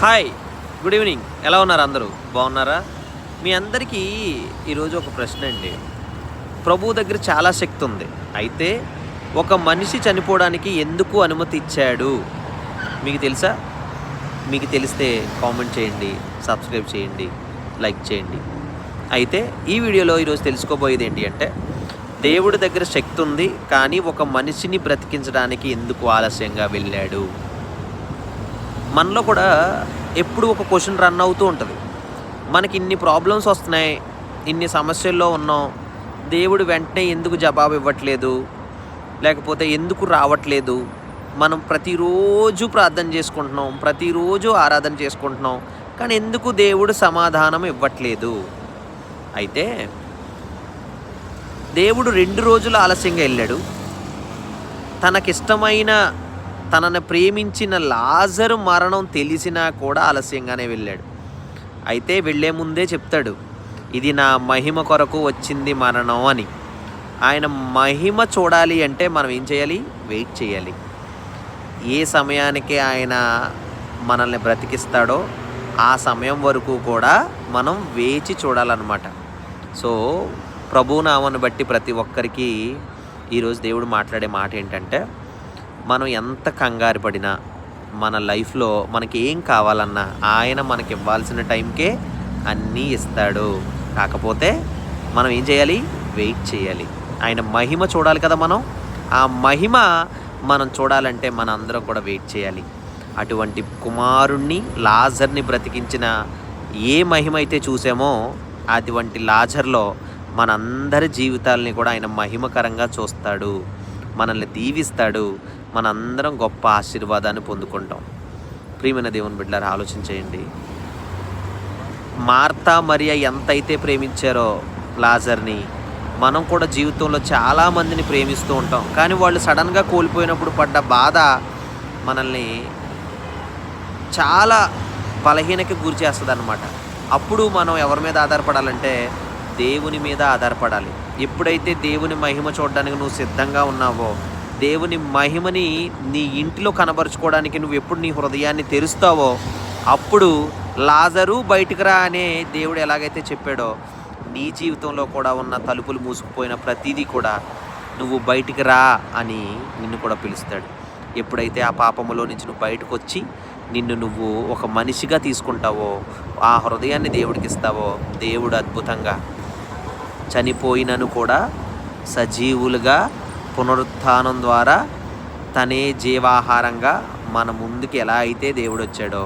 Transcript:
Hi, good evening. ఎలా ఉన్నారు? అందరూ బాగున్నారా? మీ అందరికీ ఈరోజు ఒక ప్రశ్న అండి. ప్రభువు దగ్గర చాలా శక్తి ఉంది. అయితే ఒక మనిషి చనిపోవడానికి ఎందుకు అనుమతి ఇచ్చాడు? మీకు తెలుసా? మీకు తెలిస్తే కామెంట్ చేయండి, సబ్స్క్రైబ్ చేయండి, లైక్ చేయండి. అయితే ఈ వీడియోలో ఈరోజు తెలుసుకోబోయేది ఏంటి అంటే, దేవుడి దగ్గర శక్తి ఉంది, కానీ ఒక మనిషిని బ్రతికించడానికి ఎందుకు ఆలస్యంగా వెళ్ళాడు? మనలో కూడా ఎప్పుడు ఒక క్వశ్చన్ రన్ అవుతూ ఉంటుంది. మనకి ఇన్ని ప్రాబ్లమ్స్ వస్తున్నాయి, ఇన్ని సమస్యల్లో ఉన్నాం, దేవుడు వెంటనే ఎందుకు జవాబు ఇవ్వట్లేదు, లేకపోతే ఎందుకు రావట్లేదు? మనం ప్రతిరోజు ప్రార్థన చేసుకుంటున్నాం, ప్రతిరోజు ఆరాధన చేసుకుంటున్నాం, కానీ ఎందుకు దేవుడు సమాధానం ఇవ్వట్లేదు? అయితే దేవుడు 2 రోజులు ఆలస్యంగా వెళ్ళాడు. తనకిష్టమైన, తనను ప్రేమించిన లాజరు మరణం తెలిసినా కూడా ఆలస్యంగానే వెళ్ళాడు. అయితే వెళ్ళే ముందే చెప్తాడు, ఇది నా మహిమ కొరకు వచ్చింది మరణం అని. ఆయన మహిమ చూడాలి అంటే మనం ఏం చేయాలి? వెయిట్ చేయాలి. ఏ సమయానికి ఆయన మనల్ని బ్రతికిస్తాడో ఆ సమయం వరకు కూడా మనం వేచి చూడాలన్నమాట. సో ప్రభునామాన్ని బట్టి ప్రతి ఒక్కరికి ఈరోజు దేవుడు మాట్లాడే మాట ఏంటంటే, మనం ఎంత కంగారు పడినా మన లైఫ్లో మనకి ఏం కావాలన్నా ఆయన మనకి ఇవ్వాల్సిన టైంకే అన్నీ ఇస్తాడు. కాకపోతే మనం ఏం చేయాలి? వెయిట్ చేయాలి. ఆయన మహిమ చూడాలి కదా. ఆ మహిమ మనం చూడాలంటే మన అందరం కూడా వెయిట్ చేయాలి. అటువంటి కుమారుణ్ణి, లాజర్ని బ్రతికించిన ఏ మహిమ అయితే చూసామో అటువంటి లాజర్లో మనందరి జీవితాలని కూడా ఆయన మహిమకరంగా చూస్తాడు, మనల్ని దీవిస్తాడు, మనందరం గొప్ప ఆశీర్వాదాన్ని పొందుకుంటాం. ప్రియమైన దేవుని బిడ్డలారా, ఆలోచించేయండి. మార్తా మరియ ఎంతైతే ప్రేమించారో లాజర్ని, మనం కూడా జీవితంలో చాలామందిని ప్రేమిస్తూ ఉంటాం. కానీ వాళ్ళు సడన్గా కోల్పోయినప్పుడు పడ్డ బాధ మనల్ని చాలా బలహీనకి గురి చేస్తుంది అన్నమాట. అప్పుడు మనం ఎవరి మీద ఆధారపడాలంటే దేవుని మీద ఆధారపడాలి. ఎప్పుడైతే దేవుని మహిమ చూడడానికి నువ్వు సిద్ధంగా ఉన్నావో, దేవుని మహిమని నీ ఇంటిలో కనబరుచుకోవడానికి నువ్వు ఎప్పుడు నీ హృదయాన్ని తెరుస్తావో, అప్పుడు లాజరు బయటికి రా అనే దేవుడు ఎలాగైతే చెప్పాడో, నీ జీవితంలో కూడా ఉన్న తలుపులు మూసుకుపోయిన ప్రతిదీ కూడా నువ్వు బయటికి రా అని నిన్ను కూడా పిలుస్తాడు. ఎప్పుడైతే ఆ పాపములో నుంచి నువ్వు బయటకు వచ్చి నిన్ను నువ్వు ఒక మనిషిగా తీసుకుంటావో, ఆ హృదయాన్ని దేవుడికి ఇస్తావో, దేవుడు అద్భుతంగా చనిపోయినను కూడా సజీవులుగా పునరుత్థానం ద్వారా తనే జీవాహారంగా మన ముందుకు ఎలా అయితే దేవుడు వచ్చాడో